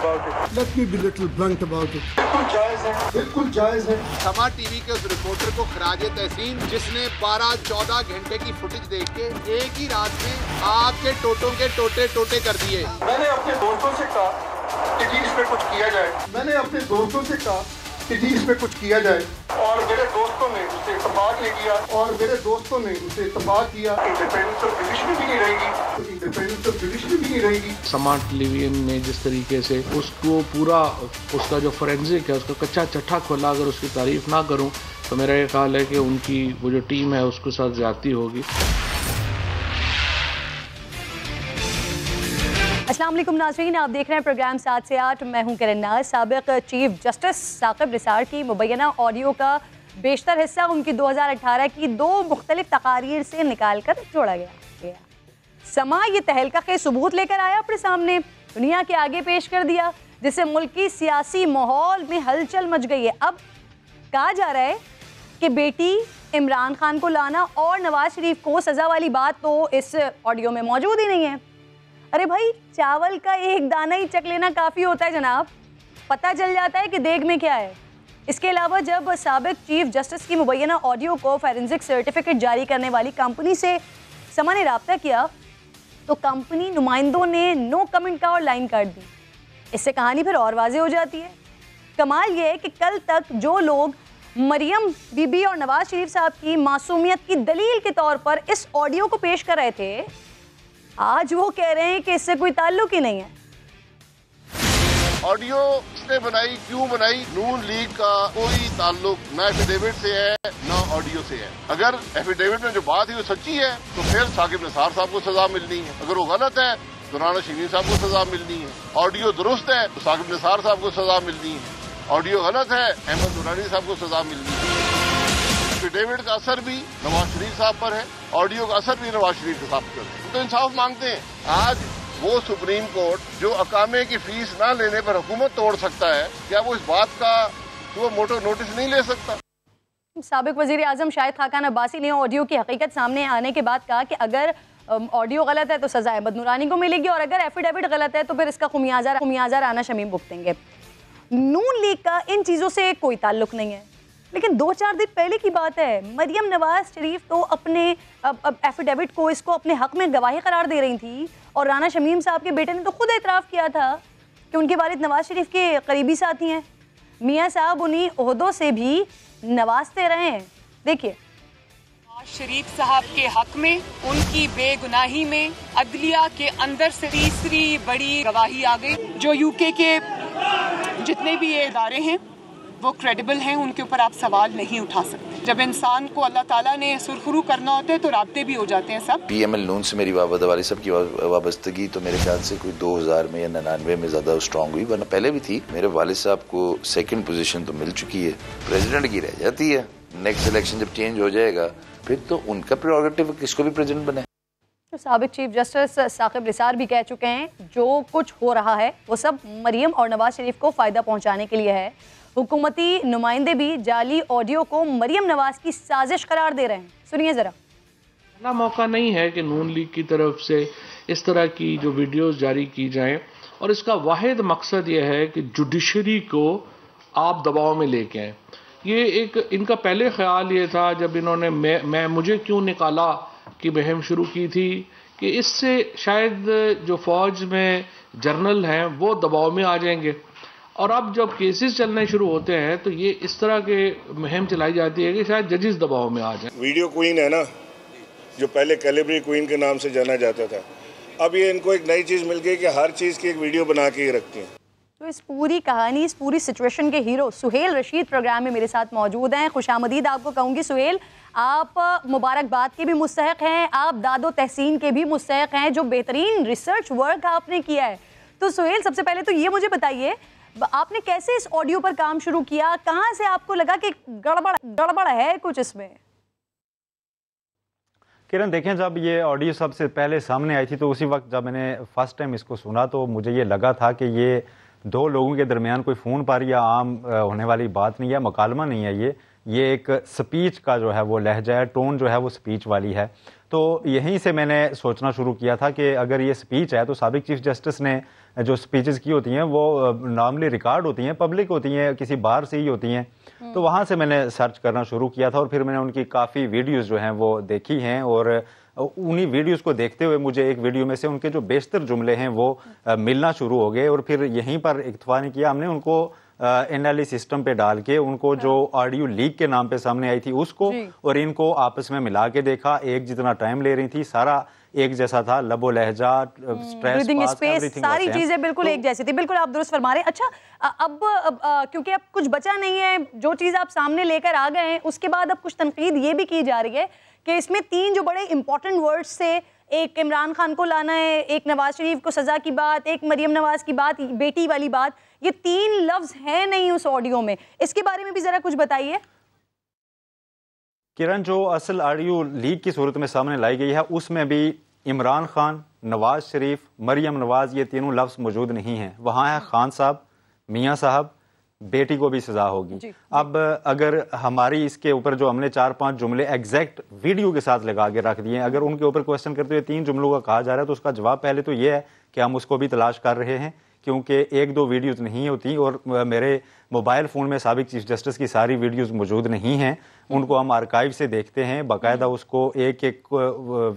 about it. Let me be little blunt about it. बिल्कुल जायज है, बिल्कुल जायज है। समा टीवी के उस रिपोर्टर को खराजे तहसीन जिसने 12-14 घंटे की फुटेज देख के एक ही रात में आपके टोटों के टोटे टोटे कर दिए। मैंने अपने दोस्तों से कहा कि जी इस पे कुछ किया जाए। मैंने अपने दोस्तों से कहा कि जी इस पे कुछ किया जाए और मेरे दोस्तों ने उसे इत्तेफाक ले किया और मेरे दोस्तों ने उसे इत्तेफाक किया। इंडिपेंडेंस ऑफ जुडिशरी भी नहीं रहेगी, इंडिपेंडेंस ऑफ जुडिशरी भी नहीं रहेगी। समा टेलीविजन ने जिस तरीके से उसको पूरा उसका जो फोरेंसिक है उसका कच्चा चट्ठा खोला, अगर उसकी तारीफ ना करूं तो मेरा ये ख्याल है कि उनकी वो जो टीम है उसके साथ ज्यादती होगी। अस्सलाम वालेकुम नाज़रीन, आप देख रहे हैं प्रोग्राम 7 से 8। मैं हूं किरण नाज। साबिक चीफ जस्टिस साकिब निसार की मुबैना ऑडियो का बेशतर हिस्सा उनकी 2018 की 2 मुख्तलिफ तकारीर से निकाल कर जोड़ा गया। समा ये तहलका के सबूत लेकर आया, अपने सामने दुनिया के आगे पेश कर दिया, जिससे मुल्की सियासी माहौल में हलचल मच गई है। अब कहा जा रहा है कि बेटी इमरान खान को लाना और नवाज शरीफ को सज़ा वाली बात तो इस ऑडियो में मौजूद ही नहीं है। अरे भाई, चावल का एक दाना ही चख लेना काफ़ी होता है जनाब, पता चल जाता है कि देग में क्या है। इसके अलावा जब साबिक चीफ जस्टिस की मुबैना ऑडियो को फोरेंसिक सर्टिफिकेट जारी करने वाली कंपनी से समा ने रब्ता किया तो कंपनी नुमाइंदों ने नो कमेंट का और लाइन काट दी। इससे कहानी फिर और वाज़ेह हो जाती है। कमाल ये है कि कल तक जो लोग मरियम बीबी और नवाज शरीफ साहब की मासूमियत की दलील के तौर पर इस ऑडियो को पेश कर रहे थे, आज वो कह रहे हैं कि इससे कोई ताल्लुक ही नहीं है। ऑडियो किसने बनाई, क्यों बनाई? नून लीग का कोई ताल्लुक ना एफिडेविट से है ना ऑडियो से है। अगर एफिडेविट में जो बात है वो सच्ची है तो फिर साकिब निसार साहब को सजा मिलनी है, अगर वो गलत है तो राना शहीन साहब को सजा मिलनी है। ऑडियो दुरुस्त है तो साकिब निसार साहब को सजा मिलनी है, ऑडियो गलत है अहमद दुरानी साहब को सजा मिलनी है। एफिडेविट का असर भी नवाज शरीफ साहब पर है, ऑडियो का असर भी नवाज शरीफ साहब पर है। तो इंसाफ मांगते हैं। आज वो सुप्रीम कोर्ट जो अकामे की फीस ना लेने पर हुकूमत तोड़ सकता है, क्या वो इस बात का तो मोटो नोटिस नहीं ले सकता? साबिक वजीर आजम शाहिद खाकान अब्बासी ने ऑडियो की हकीकत सामने आने के बाद कहा कि अगर ऑडियो गलत है तो सजा अहमद नूरानी को मिलेगी और अगर एफिडेविट गलत है तो फिर इसका खुमियाजा राना शमीम भुगतेंगे। नून लीग का इन चीज़ों से कोई ताल्लुक नहीं है, लेकिन 2-4 दिन पहले की बात है, मरियम नवाज शरीफ तो अपने एफिडेविट को इसको अपने हक में गवाही करार दे रही थी और राना शमीम साहब के बेटे ने तो खुद एतराफ़ किया था कि उनके वालिद नवाज शरीफ के करीबी साथी हैं। मियाँ साहब उन्हीं ओहदों से भी नवाजते रहे हैं। देखिए, शरीफ साहब के हक में उनकी बेगुनाही में अदलिया के अंदर से तीसरी बड़ी गवाही आ गई। जो यूके के जितने भी ये इदारे हैं वो क्रेडिबल हैं, उनके ऊपर आप सवाल नहीं उठा सकते। जब इंसान को अल्लाह ताला ने सुरखरू करना होता है तो राब्ते भी हो जाते हैं सब। PML नून से मेरी वाली साहब की वाबस्तगी तो मेरे ख्याल से कोई 2000 में या 99 में ज़्यादा स्ट्रॉन्ग हुई, वरना पहले भी थी। मेरे वालिद साहब को 2nd पोजीशन तो मिल चुकी है, प्रेसिडेंट की रह जाती है। नेक्स्ट इलेक्शन जब चेंज हो जाएगा फिर तो उनका प्रेरोगेटिव किसको भी प्रेसिडेंट बने। तो साबिक चीफ जस्टिस साकिब निसार भी कह चुके हैं जो कुछ हो रहा है वो सब मरियम और नवाज शरीफ को फ़ायदा पहुँचाने के लिए है। हुकूमती नुमाइंदे भी जाली ऑडियो को मरियम नवाज की साजिश करार दे रहे हैं। सुनिए ज़रा। पहला मौका नहीं है कि नून लीग की तरफ से इस तरह की जो वीडियोस जारी की जाएं और इसका वाहिद मकसद ये है कि जुडिशरी को आप दबाव में लेके आएँ। ये एक इनका पहले ख्याल ये था जब इन्होंने मैं मुझे क्यों निकाला की मुहिम शुरू की थी कि इससे शायद जो फौज में जर्नल हैं वो दबाव में आ जाएंगे, और अब जब केसेस चलने शुरू होते हैं तो ये इस तरह के मुहिम चलाई जाती है कि शायद जजेस दबाव में आ जाएं। वीडियो क्वीन है ना, जो पहले कैलिब्री क्वीन के नाम से जाना जाता था, अब ये इनको एक नई चीज़ मिल गई कि हर चीज़ की एक वीडियो बना के ही रखती हैं। तो इस पूरी कहानी, इस पूरी सिचुएशन के हीरो सुहेल रशीद प्रोग्राम में मेरे साथ मौजूद हैं। खुशामदीद आपको कहूँगी सुहेल, आप मुबारकबाद के भी मुस्तहक हैं, आप दादो तहसीन के भी मुस्तहक हैं, जो बेहतरीन रिसर्च वर्क आपने किया है। तो सुहेल, सबसे पहले तो ये मुझे बताइए, आपने कैसे इस ऑडियो पर काम शुरू किया? कहाँ से आपको लगा कि गड़बड़ है कुछ इसमें? किरण, देखें, जब ये ऑडियो सबसे पहले सामने आई थी तो उसी वक्त जब मैंने फर्स्ट टाइम इसको सुना तो मुझे ये लगा था कि ये 2 लोगों के दरमियान कोई फ़ोन पर या आम होने वाली बात नहीं है, मुकालमा नहीं है। ये एक स्पीच का जो है वो लहजा है, टोन जो है वो स्पीच वाली है। तो यहीं से मैंने सोचना शुरू किया था कि अगर ये स्पीच है तो साबिक चीफ जस्टिस ने जो स्पीचेस की होती हैं वो नॉर्मली रिकॉर्ड होती हैं, पब्लिक होती हैं, किसी बार से ही होती हैं। तो वहाँ से मैंने सर्च करना शुरू किया था और फिर मैंने उनकी काफ़ी वीडियोस जो हैं वो देखी हैं और उन्हीं वीडियोस को देखते हुए मुझे एक वीडियो में से उनके जो बेशतर जुमले हैं वो मिलना शुरू हो गए और फिर यहीं पर इत्तफाक नहीं किया, हमने उनको NLE सिस्टम पे डाल के उनको जो ऑडियो लीक के नाम पे सामने आई थी उसको और इनको आपस में मिला के देखा। एक जितना टाइम ले रही थी, सारा एक जैसा था, लबो लहजा, स्ट्रेस, सारी चीजें बिल्कुल एक जैसी थी। बिल्कुल आप दुरुस्त फरमा रहे हैं। अच्छा, अब क्योंकि अब कुछ बचा नहीं है, जो चीज आप सामने लेकर आ गए हैं उसके बाद अब कुछ तनकीद ये भी की जा रही है कि इसमें 3 जो बड़े इंपॉर्टेंट वर्ड्स से, एक इमरान खान को लाना है, एक नवाज शरीफ को सजा की बात, एक मरियम नवाज की बात, बेटी वाली बात, ये 3 लफ्ज हैं नहीं उस ऑडियो में। इसके बारे में भी जरा कुछ बताइए किरण। जो असल ऑडियो लीक की सूरत में सामने लाई गई है उसमें भी इमरान खान, नवाज शरीफ, मरियम नवाज ये तीनों लफ्ज मौजूद नहीं हैं। वहाँ है खान साहब, मियाँ साहब, बेटी को भी सजा होगी। अब अगर हमारी इसके ऊपर जो हमने 4-5 जुमले एग्जैक्ट वीडियो के साथ लगा के रख दिए हैं, अगर उनके ऊपर क्वेश्चन करते हुए 3 जुमलों का कहा जा रहा है तो उसका जवाब पहले तो ये है कि हम उसको भी तलाश कर रहे हैं, क्योंकि 1-2 वीडियोज़ नहीं होती और मेरे मोबाइल फ़ोन में साबिक चीफ जस्टिस की सारी वीडियोज़ मौजूद नहीं हैं। उनको हम आर्काइव से देखते हैं, बाकायदा उसको एक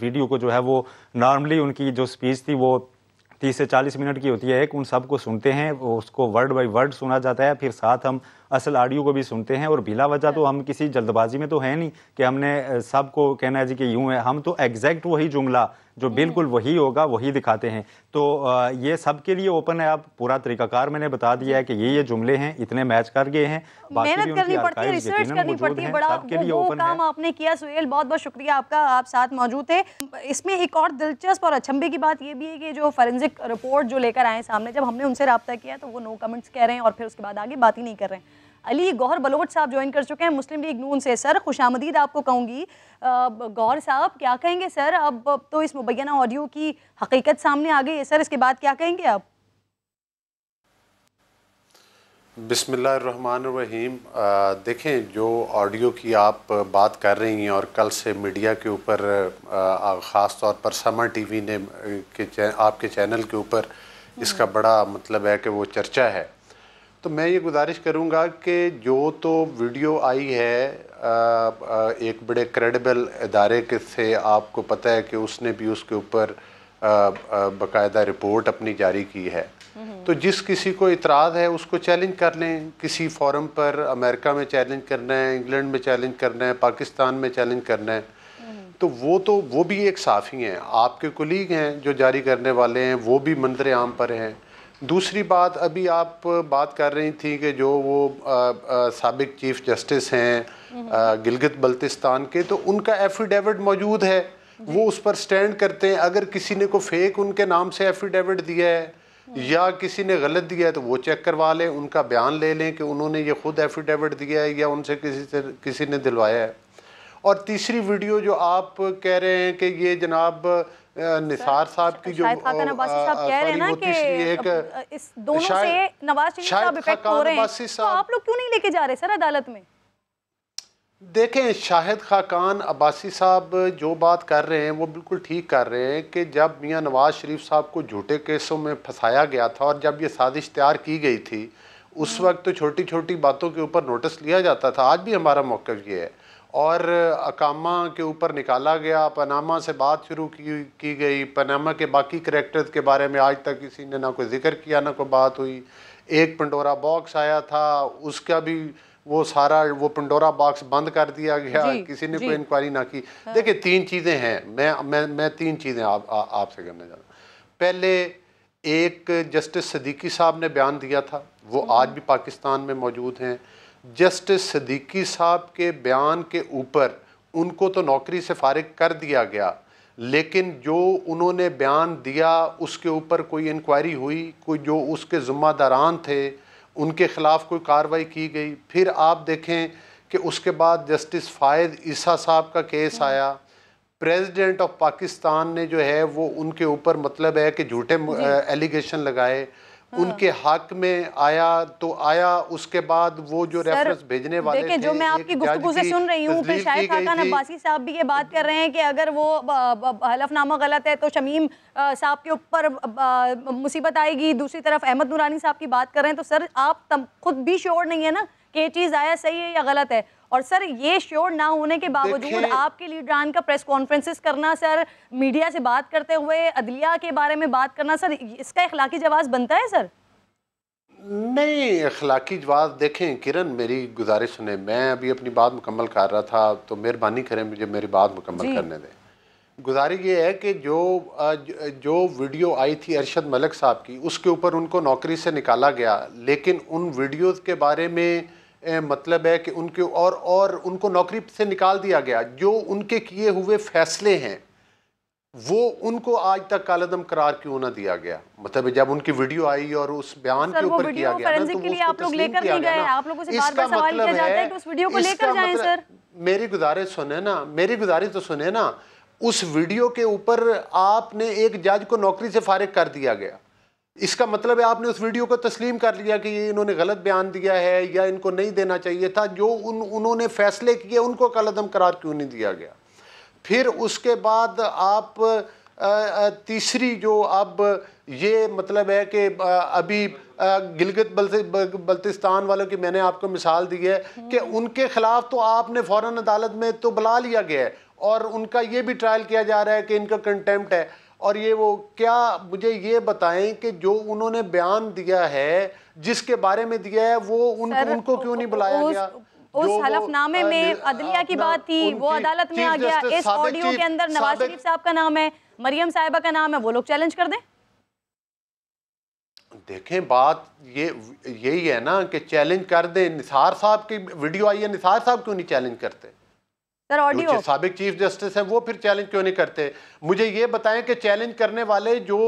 वीडियो को जो है वो नॉर्मली उनकी जो स्पीच थी वो 30 से 40 मिनट की होती है एक, उन सब को सुनते हैं, उसको वर्ड बाय वर्ड सुना जाता है, फिर साथ हम असल ऑडियो को भी सुनते हैं और बिला वजह तो हम किसी जल्दबाजी में तो है नहीं कि हमने सबको कहना है जी कि यूँ है, हम तो एग्जैक्ट वही जुमला जो बिल्कुल वही होगा वही दिखाते हैं। तो ये सबके लिए ओपन है। आप पूरा तरीकाकार मैंने बता दिया है कि ये जुमले हैं, इतने मैच कर गए हैं, मेहनत करनी पड़ती है, रिसर्च करनी पड़ती है, बड़ा वो काम आपने किया सुहेल, बहुत बहुत शुक्रिया आपका, आप साथ मौजूद थे। इसमें एक और दिलचस्प और अचंभे की बात ये भी है कि जो फॉरेंसिक रिपोर्ट जो लेकर आए सामने, जब हमने उनसे रब्ता किया तो वो नो कमेंट्स कह रहे हैं और फिर उसके बाद आगे बात ही नहीं कर रहे हैं। अली गौहर बलोच साहब ज्वाइन कर चुके हैं मुस्लिम लीग नून से। सर खुशामदीद आपको कहूँगी। गौहर साहब क्या कहेंगे सर, अब तो इस मुबैना ऑडियो की हकीकत सामने आ गई है सर, इसके बाद क्या कहेंगे आप? बिस्मिल्लाहिर्रहमानिर्रहीम। देखें, जो ऑडियो की आप बात कर रही हैं और कल से मीडिया के ऊपर ख़ास तौर पर समर टीवी ने आपके चैनल के ऊपर इसका बड़ा मतलब है कि वो चर्चा है, तो मैं ये गुजारिश करूँगा कि जो तो वीडियो आई है एक बड़े क्रेडिबल इदारे के से, आपको पता है कि उसने भी उसके ऊपर बाकायदा रिपोर्ट अपनी जारी की है, तो जिस किसी को इतराज़ है उसको चैलेंज कर लें किसी फोरम पर। अमेरिका में चैलेंज करना है, इंग्लैंड में चैलेंज करना है, पाकिस्तान में चैलेंज करना है, तो वो भी एक साफ़ी हैं, आपके कुलीग हैं जो जारी करने वाले हैं, वो भी मंजर आम पर हैं। दूसरी बात, अभी आप बात कर रही थी कि जो वो साबिक चीफ जस्टिस हैं गिलगित बल्तिस्तान के, तो उनका एफिडेविट मौजूद है, वो उस पर स्टैंड करते हैं। अगर किसी ने को फेक उनके नाम से एफिडेविट दिया है या किसी ने गलत दिया है तो वो चेक करवा लें, उनका बयान ले लें कि उन्होंने ये खुद एफिडेविट दिया है या उनसे किसी ने दिलवाया है। और तीसरी वीडियो जो आप कह रहे हैं कि ये जनाब निसार साहब की जो कह रहे हैं ना कि इस दोनों से नवाज शरीफ साहब इफेक्ट हो रहे हैं, तो आप लोग क्यों नहीं लेके जा रहे सर अदालत में? देखें, शाहिद खाकान अब्बासी साहब जो बात कर रहे हैं वो बिल्कुल ठीक कर रहे हैं कि जब मियां नवाज शरीफ साहब को झूठे केसों में फंसाया गया था और जब ये साजिश तैयार की गई थी उस वक्त तो छोटी छोटी बातों के ऊपर नोटिस लिया जाता था। आज भी हमारा मौक़िफ़ ये है, और अकामा के ऊपर निकाला गया, पनामा से बात शुरू की गई, पनामा के बाकी करैक्टर्स के बारे में आज तक किसी ने ना कोई जिक्र किया ना कोई बात हुई। एक पंडोरा बॉक्स आया था, उसका भी वो सारा वो पंडोरा बॉक्स बंद कर दिया गया, किसी ने कोई इंक्वायरी ना की। देखिए, 3 चीज़ें हैं, मैं 3 चीज़ें आपसे करना चाहता हूँ। पहले, एक जस्टिस सदीकी साहब ने बयान दिया था, वो आज भी पाकिस्तान में मौजूद हैं। जस्टिस सदीकी साहब के बयान के ऊपर उनको तो नौकरी से फारिग कर दिया गया, लेकिन जो उन्होंने बयान दिया उसके ऊपर कोई इंक्वायरी हुई, कोई जो उसके ज़िम्मेदारान थे उनके ख़िलाफ़ कोई कार्रवाई की गई। फिर आप देखें कि उसके बाद जस्टिस फ़ायद ईसा साहब का केस आया, प्रेसिडेंट ऑफ पाकिस्तान ने जो है वो उनके ऊपर मतलब है कि झूठे एलिगेशन लगाए, उनके हक में आया तो आया, उसके बाद वो जो रेफरेंस भेजने वाले थे, जो मैं आपकी गुफ्तगू से सुन रही हूँ, फिर शायद खाकान अब्बासी साहब भी ये बात कर रहे हैं कि अगर वो हलफनामा गलत है तो शमीम साहब के ऊपर मुसीबत आएगी। दूसरी तरफ अहमद नूरानी साहब की बात कर रहे हैं, तो सर आप खुद भी श्योर नहीं है ना कि ये चीज़ आया सही है या गलत है। और सर ये श्योर ना होने के बावजूद आपके लीडरान का प्रेस कॉन्फ्रेंसेस करना, सर मीडिया से बात करते हुए अदलिया के बारे में बात करना, सर इसका इखलाकी जवाब बनता है सर? नहीं, इखलाकी जवाब देखें किरण, मेरी गुजारिश सुने, मैं अभी अपनी बात मुकम्मल कर रहा था तो मेहरबानी करें मुझे मेरी बात मुकम्मल करने दें। गुजारिश ये है कि जो वीडियो आई थी अरशद मलिक साहब की, उसके ऊपर उनको नौकरी से निकाला गया, लेकिन उन वीडियोज़ के बारे में मतलब है कि उनके और उनको नौकरी से निकाल दिया गया। जो उनके किए हुए फैसले हैं वो उनको आज तक कालदम करार क्यों ना दिया गया? मतलब जब उनकी वीडियो आई और उस बयान के ऊपर किया गया ना, तो वो आप लोग लेकर नहीं गए, आप लोगों से बार-बार सवाल किया जाता है कि उस वीडियो को लेकर जाएं सर। मेरी गुजारिश सुने ना, मेरी गुजारिश तो सुने ना। उस वीडियो के ऊपर आपने एक जज को नौकरी से फारिग कर दिया गया, इसका मतलब है आपने उस वीडियो को तस्लीम कर लिया कि ये इन्होंने गलत बयान दिया है या इनको नहीं देना चाहिए था। जो उन्होंने फैसले किए उनको कालदम करार क्यों नहीं दिया गया? फिर उसके बाद आप तीसरी जो अब ये मतलब है कि अभी गिलगित बल्तिस्तान वालों की मैंने आपको मिसाल दी है कि उनके खिलाफ तो आपने फौरन अदालत में तो बुला लिया गया है और उनका ये भी ट्रायल किया जा रहा है कि इनका कंटेम्प्ट है। और ये वो क्या, मुझे ये बताएं कि जो उन्होंने बयान दिया है, जिसके बारे में दिया है, वो उनको क्यों नहीं बुलाया गया? उस हलफनामे में अदलिया की बात थी, वो अदालत में आ गया। इस ऑडियो के अंदर नवाज शरीफ साहब का नाम है, मरियम साहिबा का नाम है, वो लोग चैलेंज कर दें। देखें बात यही है ना कि चैलेंज कर दें। निसार साहब की वीडियो आई है, निसार साहब क्यों नहीं चैलेंज करते? जो साबिक चीफ जस्टिस है वो फिर चैलेंज क्यों नहीं करते? मुझे ये बताएं कि चैलेंज करने वाले जो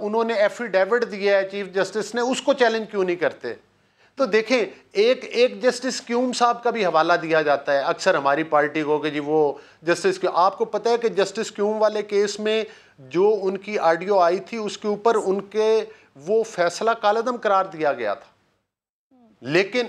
उन्होंने एफिडेविट दिया है चीफ जस्टिस ने, उसको चैलेंज क्यों नहीं करते? तो देखें, एक जस्टिस क्यूम साहब का भी हवाला दिया जाता है अक्सर हमारी पार्टी को कि जी वो जस्टिस क्यूम। आपको पता है कि जस्टिस क्यूम वाले केस में जो उनकी ऑडियो आई थी उसके ऊपर उनके वो फैसला कालदम करार दिया गया था, लेकिन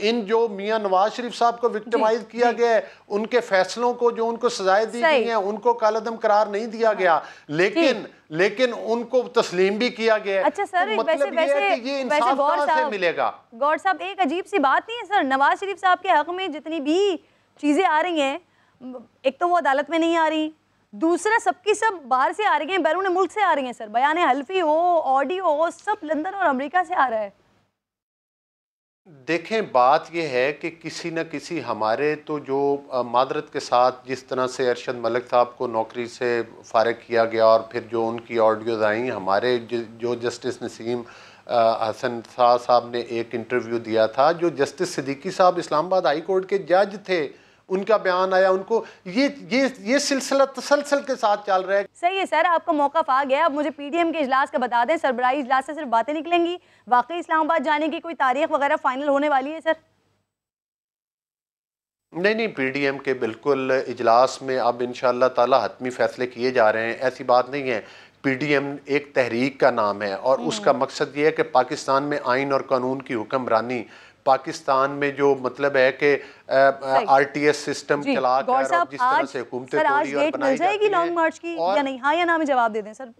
इन जो मियां नवाज शरीफ साहब को विक्टिमाइज किया गया है, उनके फैसलों को जो उनको सजाएं दी गई हैं उनको कालदम करार नहीं दिया गया, लेकिन उनको तस्लीम भी किया गया। अच्छा सर, तो मतलब ये इंसाफ कहां से मिलेगा? गौर साहब, एक अजीब सी बात नहीं है सर, नवाज शरीफ साहब के हक में जितनी भी चीजें आ रही हैं, एक तो वो अदालत में नहीं आ रही, दूसरा सबकी सब बाहर से आ रही हैं, बैरून मुल्क से आ रही हैं सर। बयान हल्फी हो, ऑडियो हो, सब लंदन और अमेरिका से आ रहा है। देखें बात यह है कि किसी न किसी हमारे तो जो मादरत के साथ जिस तरह से अरशद मलिक साहब को नौकरी से फारिग किया गया और फिर जो उनकी ऑडियोज़ आई, हमारे जो जस्टिस नसीम हसन साहब ने एक इंटरव्यू दिया था, जो जस्टिस सिद्दीकी साहब इस्लामाबाद हाई कोर्ट के जज थे, उनका बयान आया, उनको ये सिलसिला तसलसल के साथ चल रहा है। सही है सर, आपका मौक़िफ़ आ गया। अब मुझे पीडीएम के इजलास का बता दें, सरबराही इजलास से सिर्फ बातें निकलेंगी, वाकई इस्लामाबाद जाने की कोई तारीख वगैरह फाइनल होने वाली है सर? नहीं, पीडीएम के बिल्कुल इजलास में अब इंशाअल्लाह ताला हतमी फैसले किए जा रहे हैं, ऐसी बात नहीं है। पीडीएम एक तहरीक का नाम है और उसका मकसद ये है कि पाकिस्तान में आइन और कानून की हुक्मरानी, पाकिस्तान में जो मतलब है कि आरटीएस सिस्टम चला कर और जिस तरह से हुकूमतें तोड़ी और बनाई जाती है, लॉन्ग मार्च की या नहीं? हाँ या ना में जवाब दे दें सर,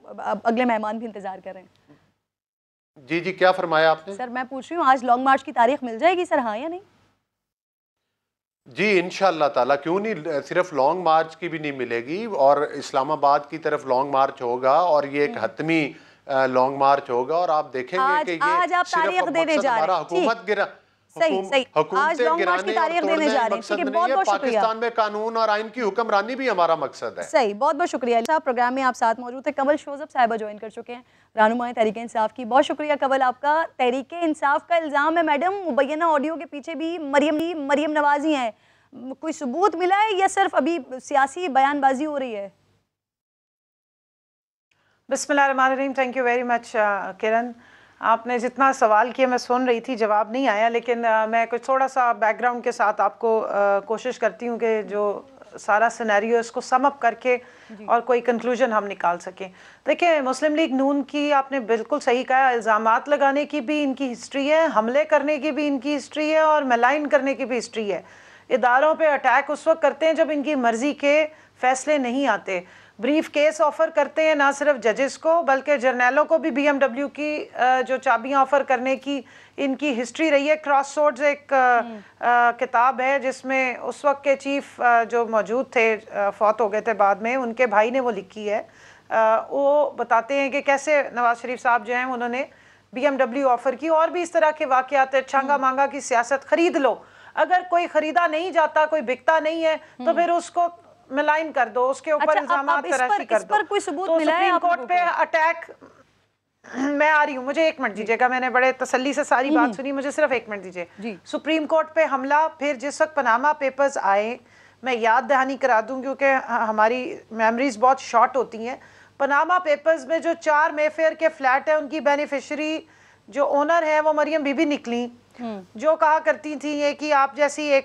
अगले मेहमान भी इंतजार कर रहे हैं। जी क्या फरमाया आपने? सर मैं पूछ रही हूँ, आज लॉन्ग मार्च की तारीख मिल जाएगी सर, हाँ या नहीं? जी इंशाअल्लाह ताला, क्यों नहीं, सिर्फ लॉन्ग मार्च की भी नहीं मिलेगी और इस्लामाबाद की तरफ लॉन्ग मार्च होगा और ये एक हतमी लॉन्ग मार्च होगा और आप देखेंगे कि ये आज आप तारीख देने जा रहे हैं, हुकूमत गिरा सही आज लॉन्ग मार्च की तारीख देने जा रहे हैं। ठीक है, बहुत बहुत शुक्रिया। पाकिस्तान में कानून और आइन की हुक्मरानी भी हमारा मकसद है। सही, बहुत बहुत शुक्रिया साहब। प्रोग्राम में आप साथ मौजूद थे, कमल शोजब साहिबा ज्वाइन कर चुके हैं, रहनुमाए तहरीक इंसाफ की। बहुत शुक्रिया कमल आपका। तहरीक इंसाफ का इल्ज़ाम है मैडम मुबैना ऑडियो के पीछे भी मरियम नवाजी हैं, कोई सबूत मिला है या सिर्फ अभी सियासी बयानबाजी हो रही है? बिस्मिल्लाहिर्रहमानिर्रहीम। थैंक यू वेरी मच किरण, आपने जितना सवाल किया मैं सुन रही थी, जवाब नहीं आया, लेकिन मैं कुछ थोड़ा सा बैकग्राउंड के साथ आपको कोशिश करती हूँ कि जो सारा सिनेरियो इसको सम अप करके और कोई कंक्लूजन हम निकाल सकें। देखिए, मुस्लिम लीग नून की आपने बिल्कुल सही कहा, इल्ज़ामात लगाने की भी इनकी हिस्ट्री है, हमले करने की भी इनकी हिस्ट्री है और मलाइन करने की भी हिस्ट्री है। इदारों पे अटैक उस वक्त करते हैं जब इनकी मर्जी के फैसले नहीं आते। ब्रीफ केस ऑफ़र करते हैं ना सिर्फ जजेस को बल्कि जर्नैलों को भी BMW की जो चाबियां ऑफ़र करने की इनकी हिस्ट्री रही है। क्रॉस सोर्ड्स एक किताब है जिसमें उस वक्त के चीफ जो मौजूद थे, फौत हो गए थे बाद में, उनके भाई ने वो लिखी है। वो बताते हैं कि कैसे नवाज शरीफ साहब जो हैं उन्होंने BMW ऑफ़र की, और भी इस तरह के वाक़यात है। छांगा मांगा की सियासत, ख़रीद लो, अगर कोई ख़रीदा नहीं जाता, कोई बिकता नहीं है तो फिर उसको मिलाइन कर दो, उसके ऊपर इल्जामात तराशी कर दो। कोई सबूत तो मिला है सुप्रीम कोर्ट पे अटैक, मैं आ रही हूँ, मुझे 1 मिनट दीजिएगा, मैंने बड़े तसल्ली से सारी बात सुनी, मुझे सिर्फ 1 मिनट दीजिए। सुप्रीम कोर्ट पे हमला, फिर जिस वक्त पनामा पेपर्स आए, मैं याद दहानी करा दूं क्योंकि हमारी मेमोरीज बहुत शॉर्ट होती हैं। पनामा पेपर्स में जो 4 मेफेयर के फ्लैट है, उनकी बेनिफिशरी जो ओनर है वो मरियम बीबी निकली, जो कहा करती थी ये कि आप जैसी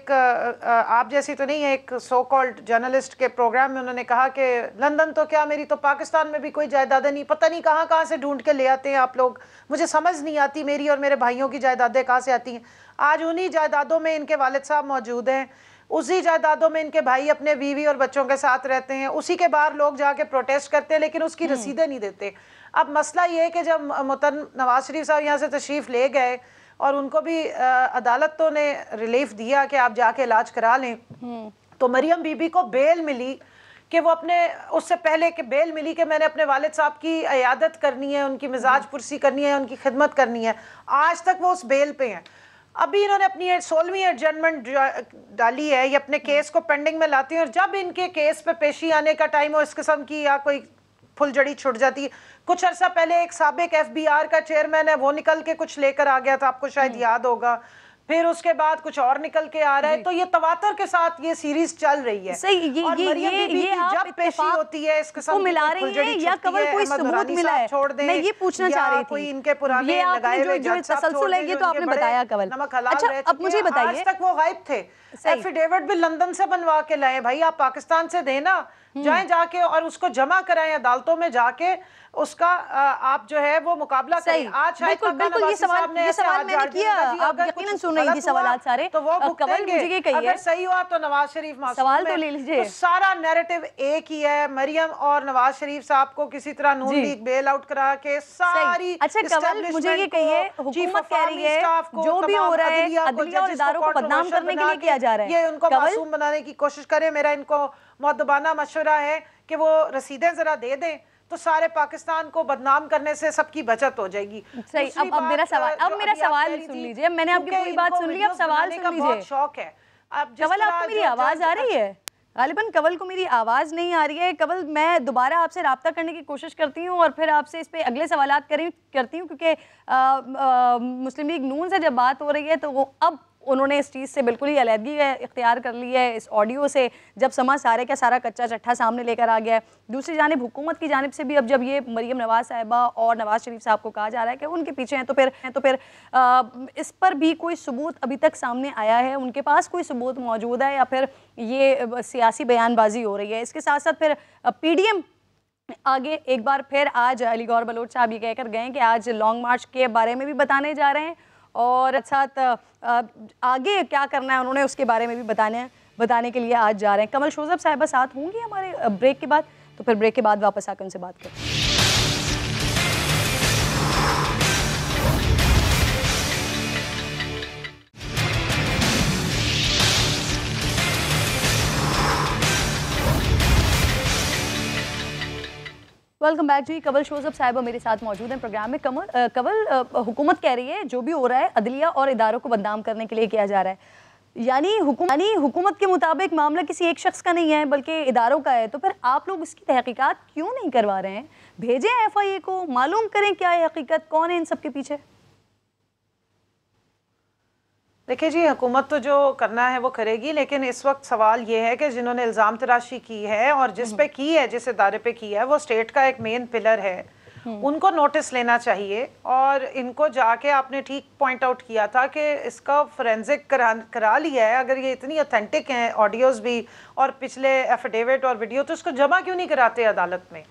तो नहीं है, एक सो कॉल्ड जर्नलिस्ट के प्रोग्राम में उन्होंने कहा कि लंदन तो क्या, मेरी तो पाकिस्तान में भी कोई जायदादें नहीं, पता नहीं कहाँ से ढूंढ के ले आते हैं आप लोग, मुझे समझ नहीं आती मेरी और मेरे भाइयों की जायदादें कहाँ से आती हैं। आज उन्हीं जायदादों में इनके वालिद साहब मौजूद हैं, उसी जायदादों में इनके भाई अपने बीवी और बच्चों के साथ रहते हैं, उसी के बाहर लोग जाके प्रोटेस्ट करते हैं लेकिन उसकी रसीदें नहीं देते। अब मसला ये है कि जब मोहतरम नवाज शरीफ साहब यहाँ से तशरीफ़ ले गए और उनको भी अदालतों ने रिलीफ दिया कि आप जाके इलाज करा लें, तो मरियम बीबी को बेल मिली कि वो अपने, उससे पहले कि बेल मिली कि मैंने अपने वालिद साहब की इयादत करनी है, उनकी मिजाज पुरसी करनी है, उनकी खिदमत करनी है। आज तक वो उस बेल पे हैं। अभी इन्होंने अपनी 16वीं एडजमेंट डाली है, ये अपने केस को पेंडिंग में लाती हैं और जब इनके केस पे पेशी आने का टाइम हो इस किस्म की या कोई फुलझड़ी छुट जाती है। कुछ अर्सा पहले एक साबिक FBR का चेयरमैन है, वो निकल के कुछ लेकर आ गया था, आपको शायद याद होगा, फिर उसके बाद कुछ और निकल के आ रहा है। तो ये तवातर के साथ ये सीरीज चल रही है। सही, ये जब पेशी होती है इस किस्म की मिला रही है या केवल कोई सबूत मिला है, छोड़ दें, मैं ये पूछना चाह रही थी, कोई इनके पुराने लगाए हुए जो तसलसल है ये तो आपने बताया कवल। अच्छा, अब मुझे बताइए, आज तक वो गायब थे, एफिडेविट भी लंदन से बनवा के लाए, भाई आप पाकिस्तान से देना, जाएं जाके और उसको जमा कराएं अदालतों में जाके, उसका आप जो है वो मुकाबला करें। आज बिल्कुल ये सवाल मैंने किया, आप यकीनन सुन रही थी सवालात सारे, तो वो कवल मुझे ये कहिए, अगर सही हुआ तो नवाज शरीफ मासूम सवाल तो ले लीजिए। तो सारा नैरेटिव एक ही है, मरियम और नवाज शरीफ साहब को किसी तरह नून लीग बेल आउट करा के सारी। अच्छा कवल मुझे ये कहिए, हुकूमत कह रही है जो भी हो रहा है अदलिया और इदारों को बदनाम करने के लिए किया जा रहा है, ये उनको मासूम बनाने की कोशिश करे। मेरा इनको मुअद्दबाना मशवरा है कि वो रसीदें जरा दे दें तो सारे पाकिस्तान को बदनाम करने से सबकी बचत हो जाएगी। सही, अब मेरा सवाल सुन लीजिए, मैंने आपकी पूरी बात सुन ली, अब सवाल सुन लीजिए। शौक है अब कवल, आपको मेरी आवाज आ रही है? गालिबन कवल को मेरी आवाज़ नहीं आ रही है। कवल, मैं दोबारा आपसे रब्ता करने की कोशिश करती हूँ और फिर आपसे इस पे अगले सवालात करती हूँ, क्योंकि मुस्लिम लीग नून से जब बात हो रही है तो वो अब उन्होंने इस चीज़ से बिल्कुल ही अलहदगी इख्तियार कर ली है इस ऑडियो से, जब समा सारे का सारा कच्चा चट्ठा सामने लेकर आ गया है। दूसरी जानिब हुकूमत की जानिब से भी अब जब ये मरियम नवाज साहिबा और नवाज शरीफ साहब को कहा जा रहा है कि उनके पीछे हैं, तो फिर इस पर भी कोई सबूत अभी तक सामने आया है? उनके पास कोई सबूत मौजूद है या फिर ये सियासी बयानबाजी हो रही है? इसके साथ साथ फिर PDM आगे एक बार फिर आज अली गौहर बलोच साहब ये कहकर गए कि आज लॉन्ग मार्च के बारे में भी बताने जा रहे हैं और साथ आगे क्या करना है उन्होंने उसके बारे में भी बताने के लिए आज जा रहे हैं। कमल शोजब साहिबा साथ होंगी हमारे ब्रेक के बाद, तो फिर ब्रेक के बाद वापस आकर उनसे बात करें। वेलकम बैक जी। कवल शोजब साहिबा मेरे साथ मौजूद हैं प्रोग्राम में। कवल, हुकूमत कह रही है जो भी हो रहा है अदलिया और इदारों को बदनाम करने के लिए किया जा रहा है, यानी हुकूमत के मुताबिक मामला किसी एक शख्स का नहीं है बल्कि इदारों का है, तो फिर आप लोग इसकी तहकीकात क्यों नहीं करवा रहे हैं? भेजें FIA को, मालूम करें क्या है हकीकत, कौन है इन सब के पीछे। देखिए जी, हुकूमत तो जो करना है वो करेगी, लेकिन इस वक्त सवाल ये है कि जिन्होंने इल्ज़ाम तराशी की है और जिस पे की है, जिस इदारे पे की है, वो स्टेट का एक मेन पिलर है। उनको नोटिस लेना चाहिए। और इनको जाके आपने ठीक पॉइंट आउट किया था कि इसका फोरेंसिक करा लिया है, अगर ये इतनी ऑथेंटिक हैं ऑडियोज भी और पिछले एफिडेविट और वीडियो, तो इसको जमा क्यों नहीं कराते अदालत में?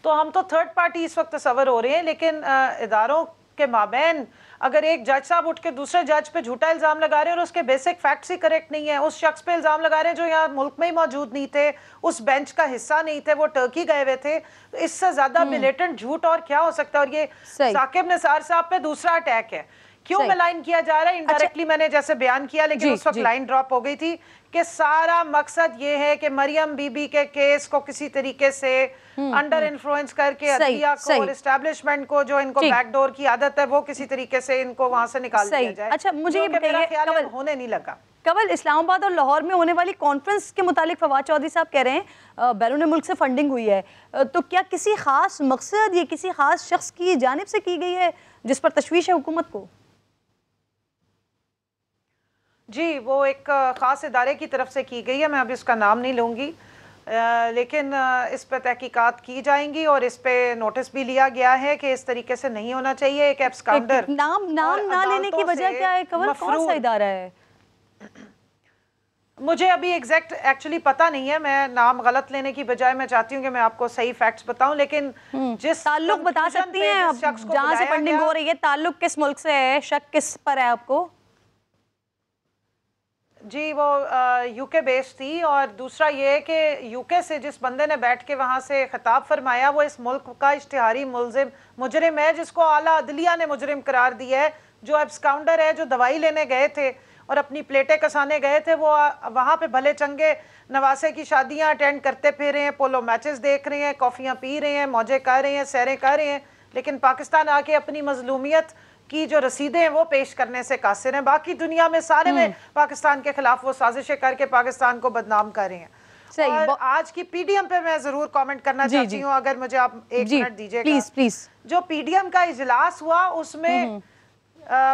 तो हम तो थर्ड पार्टी इस वक्त तस्वर हो रहे हैं, लेकिन इदारों के माबैन अगर एक जज साहब उठ के दूसरे जज पे झूठा इल्ज़ाम लगा रहे हैं और उसके बेसिक फैक्ट्स ही करेक्ट नहीं है, उस शख्स पे इल्ज़ाम लगा रहे हैं जो यहाँ मुल्क में ही मौजूद नहीं थे, उस बेंच का हिस्सा नहीं थे, वो टर्की गए हुए थे, तो इससे ज़्यादा मिलिटेंट झूठ और क्या हो सकता है? और ये साकिब निसार साहब पे दूसरा अटैक है। क्यों मिलाइन किया जा रहा है? इनडायरेक्टली मैंने जैसे बयान किया, लेकिन उस वक्त लाइन ड्रॉप हो गई थी कि सारा मकसद ये है कि मरियम बीबी के केस को किसी तरीके से अंडर इन्फ्लुएंस करके अदलिया को और एस्टैब्लिशमेंट को, जो इनको बैकडोर की आदत है, वो किसी तरीके से इनको वहां से निकाल दिया जाए। अच्छा, मुझे ये बताइए, होने नहीं लगा। कवल, इस्लामाबाद और लाहौर में होने वाली कॉन्फ्रेंस के मुतालिक फवाद चौधरी साहब कह रहे हैं बैरून मुल्क से फंडिंग हुई है, तो क्या किसी खास मकसद, ये किसी खास शख्स की जानिब से की गई है जिस पर तशवीश है हुकूमत को? जी, वो एक ख़ास इदारे की तरफ से की गई है, मैं अभी उसका नाम नहीं लूँगी, लेकिन इस पर तहकीकात की जाएंगी और इस पे नोटिस भी लिया गया है कि इस तरीके से नहीं होना चाहिए। एक एब्सकाउंडर, नाम ना लेने की वजह क्या है कवल? कौन सा इदारा है? मुझे अभी एग्जैक्ट एक्चुअली पता नहीं है, मैं नाम गलत लेने की बजाय मैं चाहती हूँ कि मैं आपको सही फैक्ट्स बताऊं, लेकिन जिस ताल्लुक बता सकती हैं जहाँ से फंडिंग हो रही है, ताल्लुक किस मुल्क से है, शक किस पर है आपको? जी, वो यूके बेस्ड थी, और दूसरा ये है कि यूके से जिस बंदे ने बैठ के वहाँ से खिताब फरमाया वो इस मुल्क का इश्तिहारी मुजरिम है, जिसको आला अदलिया ने मुजरिम करार दिया है, जो एब्सकाउंडर है, जो दवाई लेने गए थे और अपनी प्लेटें कसाने गए थे, वो वहाँ पे भले चंगे नवासे की शादियाँ अटेंड करते फिर रहे हैं, पोलो मैचेस देख रहे हैं, कॉफ़ियाँ पी रहे हैं, मौजे कर रहे हैं, सैरें कर रहे हैं, लेकिन पाकिस्तान आके अपनी मजलूमियत की जो रसीदें हैं वो पेश करने से कासिर हैं। बाकी दुनिया में सारे में पाकिस्तान के खिलाफ वो साजिशें करके पाकिस्तान को बदनाम कर रहे हैं। और आज की पीडीएम पे मैं जरूर कमेंट करना चाहती हूँ, अगर मुझे आप एक मिनट दीजिएगा प्लीज। जो पीडीएम का इजलास हुआ उसमें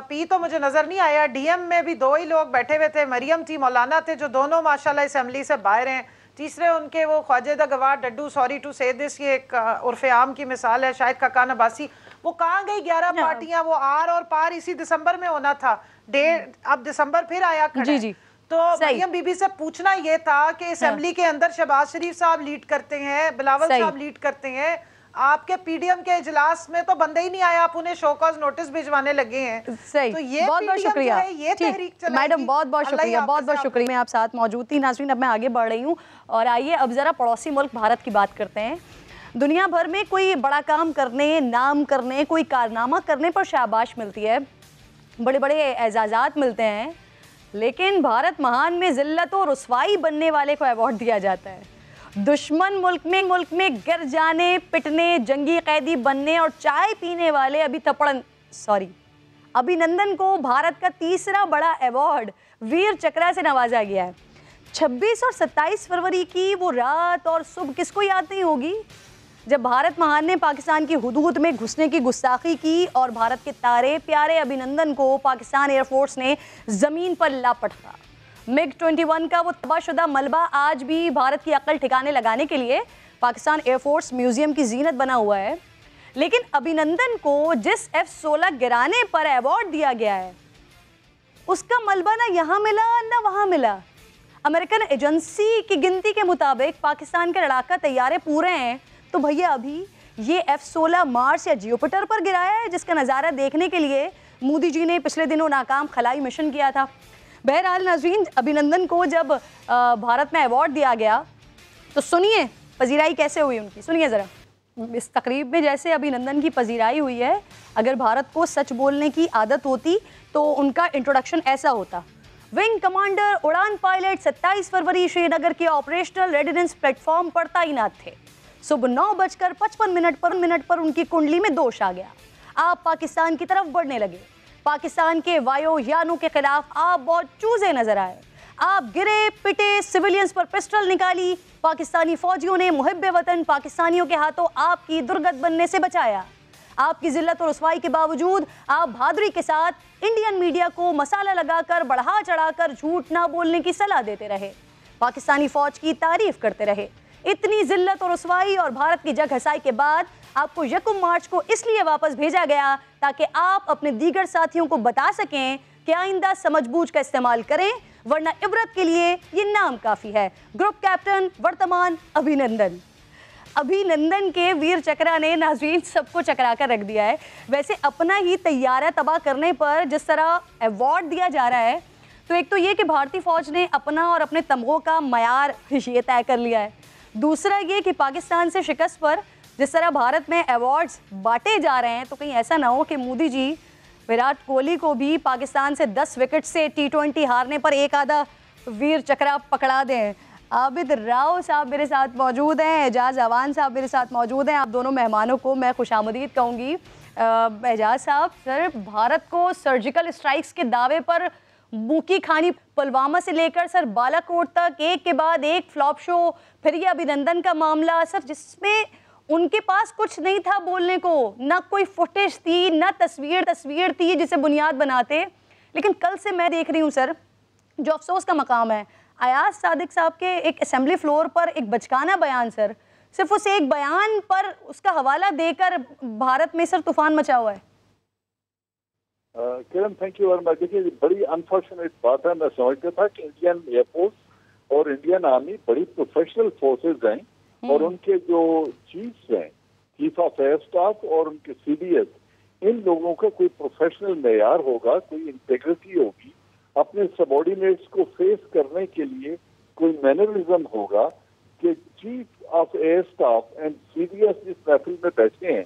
पी तो मुझे नजर नहीं आया, डीएम में भी दो ही लोग बैठे हुए थे, मरियम थी, मौलाना थे, जो दोनों माशाल्लाह असेंबली से बाहर हैं। तीसरे उनके वो ख्वाजा गवाह डड्डू, सॉरी टू से दिस, ये एक उर्फ आम की मिसाल है, शायद खकान अब्बासी। वो कहाँ गई 11 पार्टियां? वो आर और पार इसी दिसंबर में होना था, डेट अब दिसंबर फिर आया खड़े। जी। तो मरियम बीबी से पूछना ये था कि असेंबली के अंदर शहबाज शरीफ साहब लीड करते हैं, बिलावल साहब लीड करते हैं, आपके पीडीएम के इजलास में तो बंदे ही नहीं आया, आप उन्हें शो कॉज नोटिस भिजवाने लगे हैं। सही, तो ये बहुत बहुत शुक्रिया, ये तहरीक चलाएगी। मैडम बहुत बहुत शुक्रिया, बहुत बहुत शुक्रिया, मैं आप साथ मौजूद थी। नाज़रीन, अब मैं आगे बढ़ रही हूँ और आइए अब जरा पड़ोसी मुल्क भारत की बात करते हैं। दुनिया भर में कोई बड़ा काम करने, नाम करने, कोई कारनामा करने पर शाबाश मिलती है, बड़े बड़े एजाज़ात मिलते हैं, लेकिन भारत महान में ज़िल्लत और रुसवाई बनने वाले को अवार्ड दिया जाता है। दुश्मन मुल्क में गिर जाने, पिटने, जंगी कैदी बनने और चाय पीने वाले अभिनंदन को भारत का तीसरा बड़ा अवार्ड वीर चक्रा से नवाजा गया है। 26 और 27 फरवरी की वो रात और सुबह किसको याद नहीं होगी जब भारत महान ने पाकिस्तान की हुदूद में घुसने की गुस्ताखी की और भारत के तारे प्यारे अभिनंदन को पाकिस्तान एयरफोर्स ने ज़मीन पर लापटा। MiG-21 का वो तबाहशुदा मलबा आज भी भारत की अक्ल ठिकाने लगाने के लिए पाकिस्तान एयरफोर्स म्यूजियम की जीनत बना हुआ है, लेकिन अभिनंदन को जिस F-16 गिराने पर अवार्ड दिया गया है उसका मलबा ना यहाँ मिला ना वहाँ मिला। अमेरिकन एजेंसी की गिनती के मुताबिक पाकिस्तान के लड़ाका तैयारे पूरे हैं, तो भैया अभी ये F-16 मार्स या जुपिटर पर गिराया है, जिसका नज़ारा देखने के लिए मोदी जी ने पिछले दिनों नाकाम खलाई मिशन किया था। बहरहाल नाज़रीन, अभिनंदन को जब भारत में अवार्ड दिया गया तो सुनिए पजीराई कैसे हुई उनकी, सुनिए ज़रा। इस तकरीब में जैसे अभिनंदन की पजीराई हुई है, अगर भारत को सच बोलने की आदत होती तो उनका इंट्रोडक्शन ऐसा होता। विंग कमांडर उड़ान पायलट 27 फरवरी श्रीनगर के ऑपरेशनल रेडिनेंस प्लेटफॉर्म पर तैनात थे। सुबह 9:55 पर उनकी कुंडली में दोष आ गया। आप पाकिस्तान की तरफ बढ़ने लगे। पाकिस्तान के वायुयानों के खिलाफ आप बहुत चूजे नजर आए। आप गिरे, पिटे, सिविलियंस पर पिस्टल निकाली। पाकिस्तानी फौजियों ने मुहिब्बे वतन पाकिस्तानियों के हाथों आपकी दुर्गत बनने से बचाया। आपकी जिल्लत और रुसवाई के बावजूद आप बहादुरी के साथ इंडियन मीडिया को मसाला लगाकर बढ़ा चढ़ाकर झूठ ना बोलने की सलाह देते रहे, पाकिस्तानी फौज की तारीफ करते रहे। इतनी जिल्लत और रुसवाई और भारत की जग हसाई के बाद आपको 1 मार्च को इसलिए वापस भेजा गया ताकि आप अपने दीगर साथियों को बता सकें कि आइंदा समझबूझ का इस्तेमाल करें, वरना इबरत के लिए ये नाम काफ़ी है। ग्रुप कैप्टन वर्तमान अभिनंदन। अभिनंदन के वीर चक्रा ने नाज़रीन सबको चकरा कर रख दिया है। वैसे अपना ही तैयारा तबाह करने पर जिस तरह अवार्ड दिया जा रहा है, तो एक तो ये कि भारतीय फ़ौज ने अपना और अपने तमगों का मयार ये तय कर लिया है। दूसरा ये कि पाकिस्तान से शिकस्त पर जिस तरह भारत में अवार्ड्स बांटे जा रहे हैं, तो कहीं ऐसा ना हो कि मोदी जी विराट कोहली को भी पाकिस्तान से 10 विकेट से T20 हारने पर एक आधा वीर चक्रा पकड़ा दें। आबिद राव साहब मेरे साथ मौजूद हैं, एजाज अवान साहब मेरे साथ मौजूद हैं। आप दोनों मेहमानों को मैं खुशामदीद कहूँगी। एजाज साहब, सर भारत को सर्जिकल स्ट्राइक्स के दावे पर मुँह की खानी, पुलवामा से लेकर सर बालाकोट तक एक के बाद एक फ्लॉप शो, फिर ये अभिनंदन का मामला सर, जिसमें उनके पास कुछ नहीं था बोलने को, ना कोई फुटेज थी, ना तस्वीर थी जिसे बुनियाद बनाते। लेकिन कल से मैं देख रही हूँ सर, जो अफसोस का मकाम है, अयाज सादिक साहब के एक असेंबली फ्लोर पर एक बचकाना बयान सर, सिर्फ उस एक बयान पर उसका हवाला देकर भारत में सर तूफान मचा हुआ है। किरण, थैंक यू वेरी मच। देखिए, बड़ी अनफॉर्चुनेट बात है। मैं समझता था कि इंडियन एयरफोर्स और इंडियन आर्मी बड़ी प्रोफेशनल फोर्सेज हैं और उनके जो चीफ्स हैं, चीफ ऑफ एयर स्टाफ और उनके CDS, इन लोगों का कोई प्रोफेशनल मेयार होगा, कोई इंटेग्रिटी होगी, अपने सबॉर्डिनेट्स को फेस करने के लिए कोई मैनरिज्म होगा कि chief of air staff and CDS जिस महफिल में बैठे हैं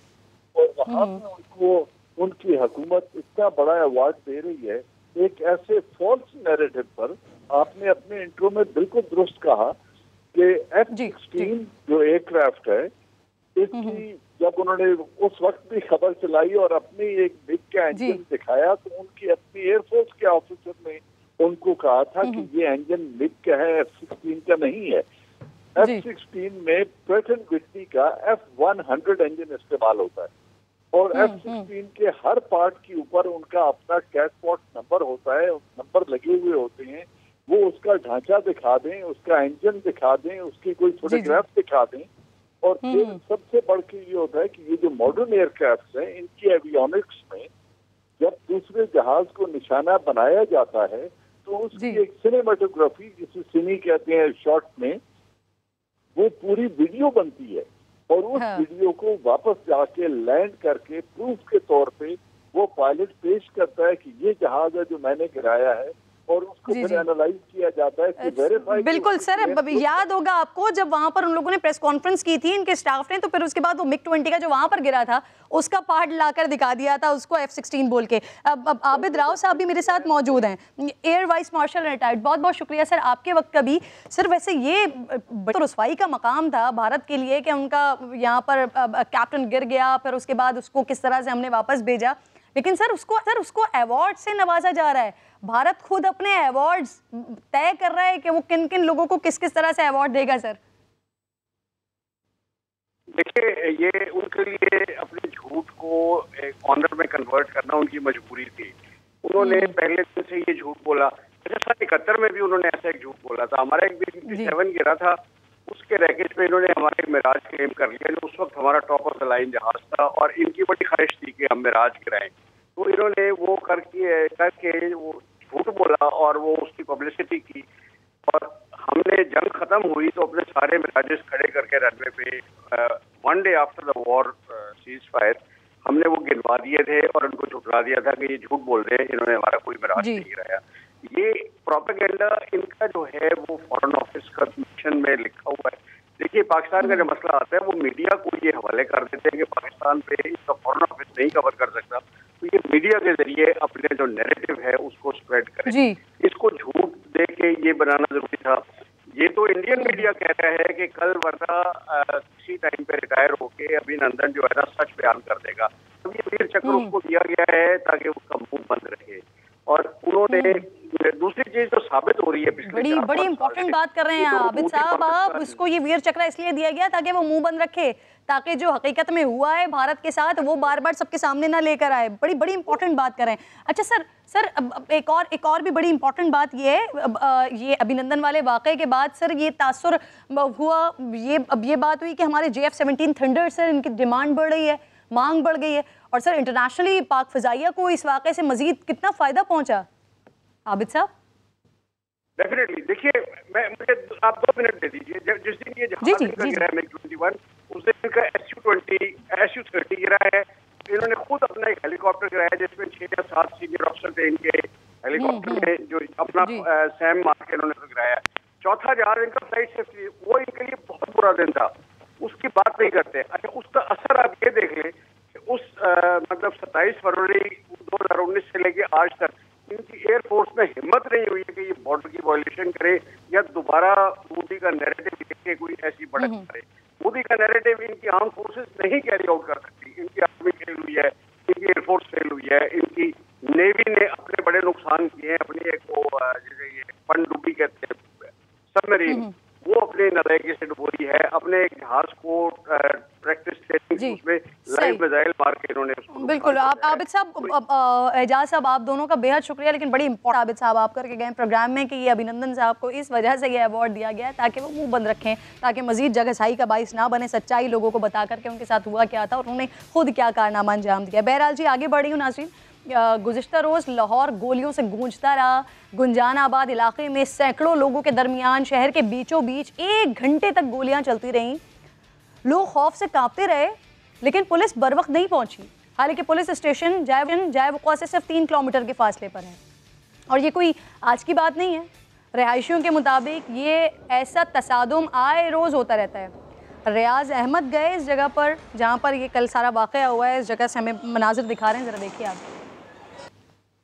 और वहां पे उनको उनकी हुकूमत इतना बड़ा अवार्ड दे रही है, एक ऐसे फॉल्स नैरेटिव पर। आपने अपने इंट्रो में बिल्कुल दुरुस्त कहा कि F-16 जो एयरक्राफ्ट है, इसकी जब उन्होंने उस वक्त भी खबर चलाई और अपनी एक बिग का इंजन दिखाया, तो उनकी अपनी एयरफोर्स के ऑफिसर ने उनको कहा था कि ये इंजन मिग का है, F-16 का नहीं है। F-16 में प्रैट एंड विटनी का F-100 इंजन इस्तेमाल होता है और F-16 के हर पार्ट के ऊपर उनका अपना कैटपॉट नंबर होता है, नंबर लगे हुए होते हैं। वो उसका ढांचा दिखा दें, उसका इंजन दिखा दें, उसकी कोई फोटोग्राफ दिखा दें। और फिर सबसे बढ़ के ये होता है कि ये जो मॉडर्न एयरक्राफ्ट हैं, इनकी एवियोनिक्स में जब दूसरे जहाज को निशाना बनाया जाता है तो उसकी एक सिनेमाटोग्राफी, जिसे सिनी कहते हैं शॉर्ट में, वो पूरी वीडियो बनती है और उस वीडियो को वापस जाके लैंड करके प्रूफ के तौर पे वो पायलट पेश करता है कि ये जहाज है जो मैंने गिराया है, और उसको फिर एनालाइज किया जाता है कि वेरीफाई। बिल्कुल सर, याद होगा आपको जब वहां पर उन लोगों ने प्रेस कॉन्फ्रेंस की थी इनके स्टाफ ने, तो फिर उसके बाद वो MiG-20 का जो वहां पर गिरा था उसका पार्ट लाकर दिखा दिया था उसको F-16 बोल के। अब आबिद राव साहब भी मेरे साथ मौजूद हैं, एयर वाइस मार्शल रिटायर्ड। बहुत बहुत शुक्रिया सर आपके वक्त का भी। सर वैसे ये तो रसवाई का मकाम था भारत के लिए कि उनका यहाँ पर कैप्टन गिर गया, फिर उसके बाद उसको किस तरह से हमने वापस भेजा। लेकिन सर उसको अवार्ड से नवाजा जा रहा है। भारत खुद अपने अवार्ड्स तय कर रहा है कि वो किन किन लोगों को किस किस तरह से अवार्ड देगा। सर देखिए, ये उनके लिए अपने झूठ को एक ऑनर में कन्वर्ट करना उनकी मजबूरी थी। उन्होंने पहले दिन से ये झूठ बोला। 1971 में भी उन्होंने ऐसा एक झूठ बोला था। हमारा एक B-57 गिरा था, उसके रैकेज पे इन्होंने हमारे मिराज क्लेम कर लिया। उस वक्त हमारा टॉप ऑफ द लाइन जहाज था और इनकी बड़ी ख्वाहिश थी कि हम मिराज गिराएं, तो इन्होंने वो करके वो झूठ बोला और वो उसकी पब्लिसिटी की। और हमने जंग खत्म हुई तो अपने सारे मिराजेस खड़े करके रनवे पे 1 day after the war cease fire हमने वो गिनवा दिए थे और उनको झुठला दिया था कि ये झूठ बोल रहे हैं, इन्होंने हमारा कोई मिराज नहीं गिराया। ये प्रोपेगेंडा इनका जो है वो फॉरेन ऑफिस का मिशन में लिखा हुआ है। देखिए, पाकिस्तान का जो मसला आता है वो मीडिया को ये हवाले कर देते हैं कि पाकिस्तान पे इसका फॉरेन ऑफिस नहीं कवर कर सकता, तो ये मीडिया के जरिए अपने जो नैरेटिव है उसको स्प्रेड करें। इसको झूठ दे के ये बनाना जरूरी था। ये तो इंडियन मीडिया कह रहा है कि कल वरना किसी टाइम पे रिटायर होके अभिनंदन जो है ना सच बयान कर देगा। तो ये वीर चक्र उसको दिया गया है ताकि उसका मुंह बंद रहे। और उन्होंने दूसरी चीज जो साबित हो रही है बड़ी इंपॉर्टेंट बात कर रहे हैं आबिद साहब आप, उसको ये वीर चक्र इसलिए दिया गया ताकि वो मुंह बंद रखे, ताकि जो हकीकत में हुआ है भारत के साथ वो बार बार सबके सामने ना लेकर आए। बड़ी इंपॉर्टेंट बात कर रहे हैं। अच्छा सर अब एक और भी बड़ी इंपॉर्टेंट बात ये है, ये अभिनंदन वाले वाक़े के बाद सर ये तासुर हुआ, ये बात हुई कि हमारे JF-17 थंडर सर इनकी डिमांड बढ़ रही है, मांग बढ़ गई है, और सर इंटरनेशनली पाक फ़िज़ाइया को इस वाक़े से मज़ीद कितना फ़ायदा पहुँचा आबिद साहब? डेफिनेटली देखिए, मुझे आप 2 मिनट दे दीजिए। जिस दिन ये जहाज गिरा है MiG-21, उस दिन इनका SU-30 गिरा है। इन्होंने खुद अपना एक हेलीकॉप्टर गिराया जिसमें 6 या 7 सीनियर अफसर थे इनके हेलीकॉप्टर में, जो अपना सैम मार के इन्होंने गिराया। चौथा जहाज इनका फ्लाइट सेफ्टी, वो इनके लिए बहुत बुरा दिन था, उसकी बात नहीं करते। अच्छा, उसका असर आप ये देख लें कि उस मतलब 27 फरवरी 2019 से लेके आज तक इनकी एयरफोर्स में हिम्मत नहीं हुई है कि ये बॉर्डर की वायलेशन करे या दोबारा मोदी का नैरेटिव लेके कोई ऐसी बढ़त करे। मोदी का नैरेटिव इनकी आर्म फोर्सेस नहीं कैरी आउट कर सकती। इनकी आर्मी फेल हुई है, इनकी एयरफोर्स फेल हुई है, इनकी नेवी ने अपने बड़े नुकसान किए हैं। अपनी एक वो जैसे ये पनडुब्बी कहते हैं सबमरीन, वो अपने नलायकी से डुबोई है। अपने एक जहाज को प्रैक्टिस ट्रेनिंग उसमें लाइव मिसाइल मार के इन्होंने बिल्कुल। आप आबिद साहब, एजाज साहब, आप दोनों का बेहद शुक्रिया, लेकिन बड़ी इंपॉर्टेंट आबिद साहब आप करके गए प्रोग्राम में कि ये अभिनंदन साहब को इस वजह से ये अवार्ड दिया गया ताकि वो मुंह बंद रखें, ताकि मजीद जगहसाई का बाइस ना बने, सच्चाई लोगों को बता करके उनके साथ हुआ क्या था और उन्होंने खुद क्या कारनामा अंजाम दिया। बहरहाल जी आगे बढ़ रही हूँ नाज़रीन। गुज़िश्ता रोज़ लाहौर गोलियों से गूंजता रहा। गुंजानाबाद इलाके में सैकड़ों लोगों के दरमियान शहर के बीचों बीच 1 घंटे तक गोलियां चलती रहीं। लोग खौफ से कांपते रहे, लेकिन पुलिस बर वक्त नहीं पहुंची। हालांकि पुलिस स्टेशन जायवुक़ा से सिर्फ 3 किलोमीटर के फासले पर है, और ये कोई आज की बात नहीं है। रिहायशियों के मुताबिक ये ऐसा तसादुम आए रोज़ होता रहता है। रियाज अहमद गए इस जगह पर जहाँ पर ये कल सारा वाक़या हुआ है, इस जगह से हमें मनाजिर दिखा रहे हैं, ज़रा देखिए आप।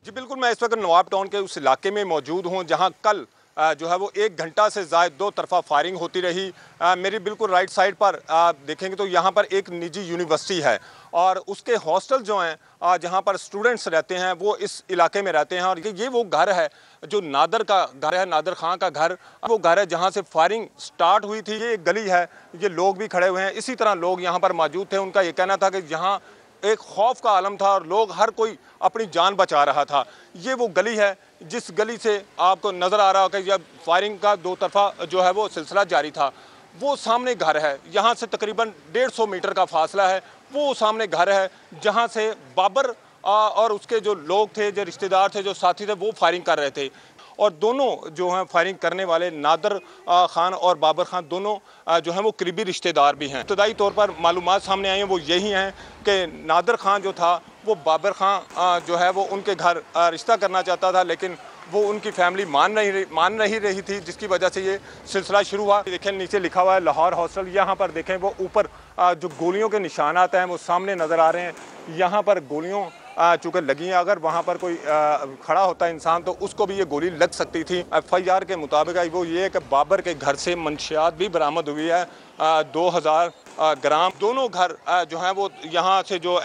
जी बिल्कुल, मैं इस वक्त नवाब टाउन के उस इलाके में मौजूद हूँ जहाँ कल जो है वो 1 घंटा से ज़ायद 2 तरफा फायरिंग होती रही। मेरी बिल्कुल राइट साइड पर देखेंगे तो यहाँ पर एक निजी यूनिवर्सिटी है और उसके हॉस्टल जो हैं जहाँ पर स्टूडेंट्स रहते हैं वो इस इलाके में रहते हैं। और ये वो घर है जो नादर का घर है, नादर खां का घर, वो घर है जहाँ से फायरिंग स्टार्ट हुई थी। ये एक गली है, ये लोग भी खड़े हुए हैं, इसी तरह लोग यहाँ पर मौजूद थे। उनका ये कहना था कि यहाँ एक खौफ का आलम था और लोग हर कोई अपनी जान बचा रहा था। ये वो गली है जिस गली से आपको नज़र आ रहा होगा कि जब फायरिंग का 2 तरफा जो है वो सिलसिला जारी था। वो सामने घर है, यहाँ से तकरीबन 150 मीटर का फासला है। वो सामने घर है जहाँ से बाबर और उसके जो लोग थे, जो रिश्तेदार थे, जो साथी थे, वो फायरिंग कर रहे थे। और दोनों जो हैं फायरिंग करने वाले नादर खान और बाबर खान दोनों जो हैं वो करीबी रिश्तेदार भी हैं। इब्तदाई तौर पर मालूमात सामने आई हैं वो यही हैं कि नादर खान जो था वो बाबर खान जो है वो उनके घर रिश्ता करना चाहता था, लेकिन वो उनकी फैमिली मान नहीं रही थी, जिसकी वजह से ये सिलसिला शुरू हुआ। देखें नीचे लिखा हुआ है लाहौर हॉस्टल। यहाँ पर देखें वो ऊपर जो गोलियों के निशानात हैं वो सामने नज़र आ रहे हैं। यहाँ पर गोलियों चूँकि लगी हैं, अगर वहाँ पर कोई खड़ा होता इंसान तो उसको भी ये गोली लग सकती थी। FIR के मुताबिक वो ये है कि बाबर के घर से मंशियात भी बरामद हुई है 2000 ग्राम। दोनों घर जो हैं वो यहाँ से जो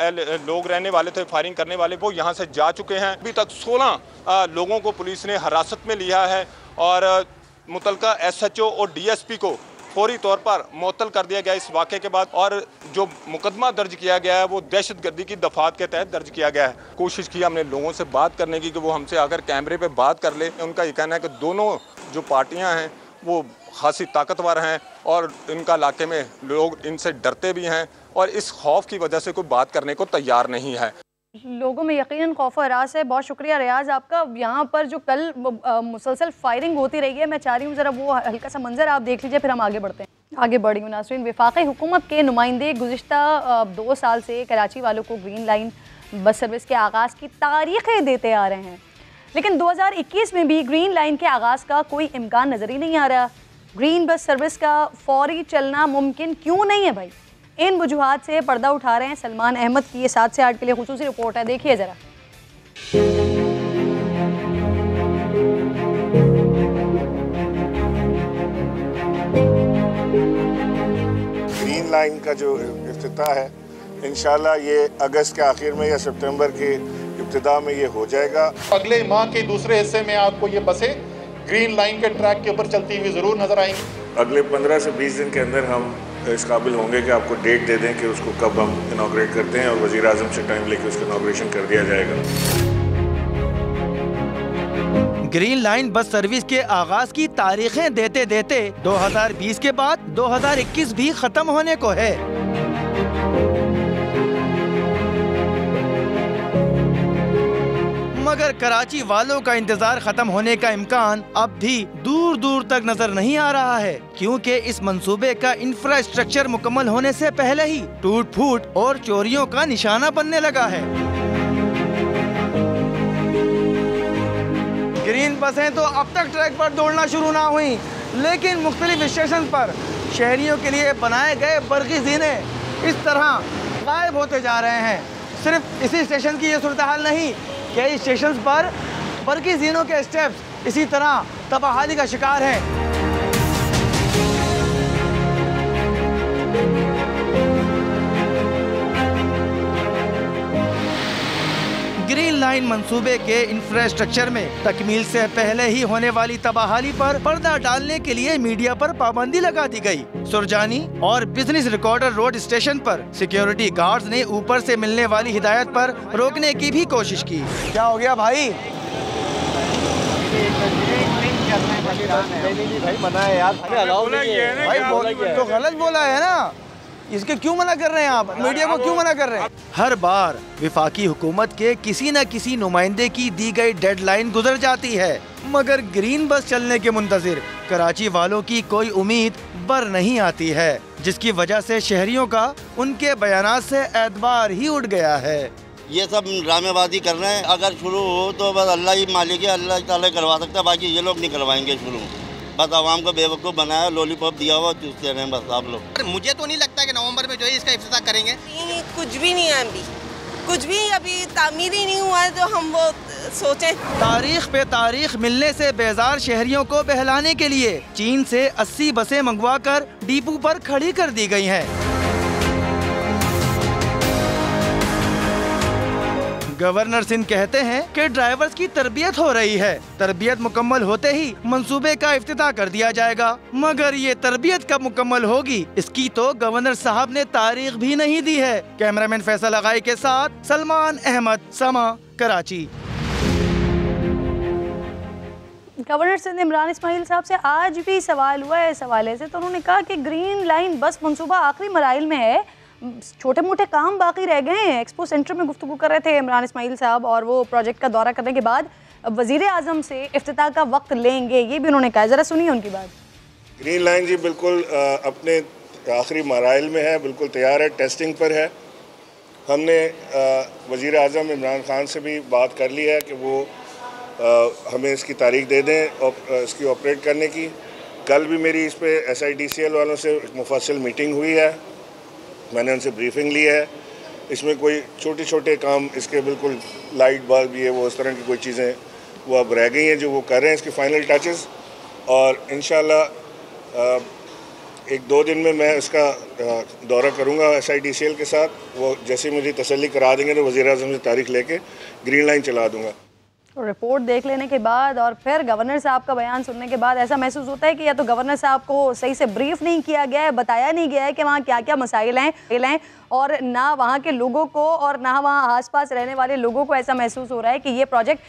लोग रहने वाले थे, फायरिंग करने वाले, वो यहाँ से जा चुके हैं। अभी तक 16 लोगों को पुलिस ने हिरासत में लिया है और मुतलका SHO और DSP को फौरी तौर पर मुअत्तल कर दिया गया इस वाक़े के बाद। और जो मुकदमा दर्ज किया गया है वो दहशतगर्दी की दफ़ात के तहत दर्ज किया गया है। कोशिश की हमने लोगों से बात करने की कि वो हमसे अगर कैमरे पे बात कर ले। उनका ये कहना है कि दोनों जो पार्टियां हैं वो खासी ताकतवर हैं और इनका इलाके में लोग इनसे डरते भी हैं और इस खौफ की वजह से कोई बात करने को तैयार नहीं है। लोगों में यकीनन खौफ और हरास है। बहुत शुक्रिया रियाज आपका। यहाँ पर जो कल मुसलसल फायरिंग होती रही है, मैं चाह रही हूँ ज़रा वो हल्का सा मंजर आप देख लीजिए, फिर हम आगे बढ़ते हैं। आगे बढ़ी हूँ नाज़रीन। वफाक़ी हुकूमत के नुमाइंदे गुज़िश्ता 2 साल से कराची वालों को ग्रीन लाइन बस सर्विस के आगाज़ की तारीखें देते आ रहे हैं, लेकिन 2021 में भी ग्रीन लाइन के आगाज़ का कोई इम्कान नज़र ही नहीं आ रहा। ग्रीन बस सर्विस का फौरी चलना मुमकिन क्यों नहीं है भाई? इन वजूहात से पर्दा उठा रहे हैं सलमान अहमद की ये 7 से 8 के लिए खुसूसी रिपोर्ट है, देखिए ज़रा। ग्रीन लाइन का जो इफ्तिताह है इंशाल्लाह ये अगस्त के आखिर में या सितंबर की इब्तिदा में ये हो जाएगा। अगले माह के दूसरे हिस्से में आपको ये बसें ग्रीन लाइन के ट्रैक के ऊपर चलती हुई जरूर नजर आएंगी। अगले 15 से 20 दिन के अंदर हम इस काबिल होंगे कि आपको डेट दे दें कि उसको कब हम इनॉग्रेट करते हैं, और वज़ीर आज़म से टाइम लेके उसका इनॉग्रेशन कर दिया जाएगा। ग्रीन लाइन बस सर्विस के आगाज की तारीखें देते देते 2020 के बाद 2021 भी खत्म होने को है। मगर कराची वालों का इंतजार खत्म होने का इम्कान अब भी दूर दूर तक नजर नहीं आ रहा है, क्योंकि इस मंसूबे का इंफ्रास्ट्रक्चर मुकम्मल होने से पहले ही टूट फूट और चोरियों का निशाना बनने लगा है। ग्रीन बसें तो अब तक ट्रैक पर दौड़ना शुरू ना हुई, लेकिन मुख्तलिफ स्टेशन पर शहरियों के लिए बनाए गए बरकी ज़ीने इस तरह गायब होते जा रहे हैं। सिर्फ इसी स्टेशन की ये सूरत हाल नहीं, कई स्टेशन पर बरकी ज़ीनों के स्टेप्स इसी तरह तबाहाली का शिकार हैं। ग्रीन लाइन मंसूबे के इंफ्रास्ट्रक्चर में तकमील से पहले ही होने वाली तबाहाली पर पर्दा डालने के लिए मीडिया पर पाबंदी लगा दी गई। सुरजानी और बिजनेस रिकॉर्डर रोड स्टेशन पर सिक्योरिटी गार्ड्स ने ऊपर से मिलने वाली हिदायत पर रोकने की भी कोशिश की। क्या हो गया भाई? भाई मना है यार, भाई तो गलत बोला है ना, इसके क्यों मना कर रहे हैं आप? मीडिया को क्यों मना कर रहे हैं? हर बार विफाकी हुकूमत के किसी न किसी नुमाइंदे की दी गई डेडलाइन गुजर जाती है, मगर ग्रीन बस चलने के मुंतजिर कराची वालों की कोई उम्मीद बर नहीं आती है, जिसकी वजह से शहरियों का उनके बयानात से एतबार ही उठ गया है। ये सब ड्रामेबाजी कर रहे हैं, अगर शुरू हो तो बस अल्लाह ही मालिक है, अल्लाह ताला करवा सकता है, बाकी ये लोग नहीं करवाएंगे शुरू। बस आवाम को बेवकूफ़ बनाया, लॉलीपॉप दिया हुआ चूसते रहे बस आप लोग। मुझे तो नहीं लगता कि नवंबर में जो है इसका इफ्तिताह करेंगे। कुछ भी नहीं है, अभी कुछ भी अभी तामीर ही नहीं हुआ है तो हम वो सोचें। तारीख पे तारीख मिलने से बेजार शहरियों को बहलाने के लिए चीन से 80 बसें मंगवाकर डिपो पर खड़ी कर दी गई हैं। गवर्नर सिंह कहते हैं कि ड्राइवर्स की तरबियत हो रही है, तरबियत मुकम्मल होते ही मंसूबे का इफ्तिताह कर दिया जाएगा, मगर ये तरबियत कब मुकम्मल होगी इसकी तो गवर्नर साहब ने तारीख भी नहीं दी है। कैमरामैन फैसल अगाई के साथ सलमान अहमद, समा, कराची। गवर्नर सिंध इमरान इस्माइल साहब से आज भी सवाल हुआ है इस हवाले से, तो उन्होंने कहा कि ग्रीन लाइन बस मंसूबा आखिरी मराइल में है, छोटे मोटे काम बाकी रह गए हैं। एक्सपो सेंटर में गुफ्तगू कर रहे थे इमरान इस्माइल साहब, और वो प्रोजेक्ट का दौरा करने के बाद वज़ीर आज़म से इफ्तिताह का वक्त लेंगे, ये भी उन्होंने कहा। ज़रा सुनिए उनकी बात। ग्रीन लाइन जी बिल्कुल अपने आखिरी मराइल में है, बिल्कुल तैयार है, टेस्टिंग पर है। हमने वज़ीर आज़म इमरान खान से भी बात कर ली है कि वो हमें इसकी तारीख दे दें और इसकी ऑपरेट करने की। कल भी मेरी इस पर SIDCL वालों से मुफस्सिल मीटिंग हुई है, मैंने उनसे ब्रीफिंग ली है। इसमें कोई छोटे छोटे काम, इसके बिल्कुल लाइट बल्ब ये वो इस तरह की कोई चीज़ें वो अब रह गई हैं जो वो कर रहे हैं इसके फाइनल टचेस, और इंशाल्लाह 1-2 दिन में मैं इसका दौरा करूंगा SIDCL के साथ। वो जैसे मुझे तसल्ली करा देंगे तो वज़ीर आज़म से तारीख लेके ग्रीन लाइन चला दूंगा। रिपोर्ट देख लेने के बाद और फिर गवर्नर साहब का बयान सुनने के बाद ऐसा महसूस होता है कि या तो गवर्नर साहब को सही से ब्रीफ नहीं किया गया है, बताया नहीं गया है कि वहाँ क्या क्या मसाइल हैं, और ना वहाँ के लोगों को और ना वहाँ आसपास रहने वाले लोगों को ऐसा महसूस हो रहा है कि ये प्रोजेक्ट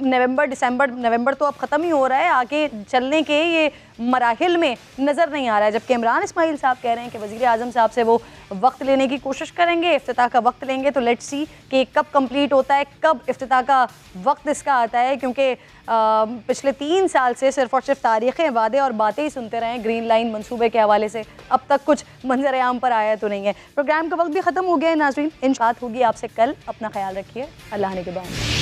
नवंबर तो अब ख़त्म ही हो रहा है, आगे चलने के ये मराहिल में नज़र नहीं आ रहा है। जबकि इमरान इस्माइल साहब कह रहे हैं कि वज़ीर आज़म साहब से वो वक्त लेने की कोशिश करेंगे, इफ्तिताह का वक्त लेंगे। तो लेट्स सी कि कब कंप्लीट होता है, कब इफ्तिताह का वक्त इसका आता है, क्योंकि पिछले 3 साल से सिर्फ और सिर्फ तारीखें, वादे और बातें ही सुनते रहे ग्रीन लाइन मंसूबे के हवाले से, अब तक कुछ मंजर आम पर आया तो नहीं है। प्रोग्राम का वक्त भी ख़त्म हो गया है नाज़रीन, इंशाअल्लाह होगी आपसे कल। अपना ख्याल रखिए, अल्लाह ने के बाद।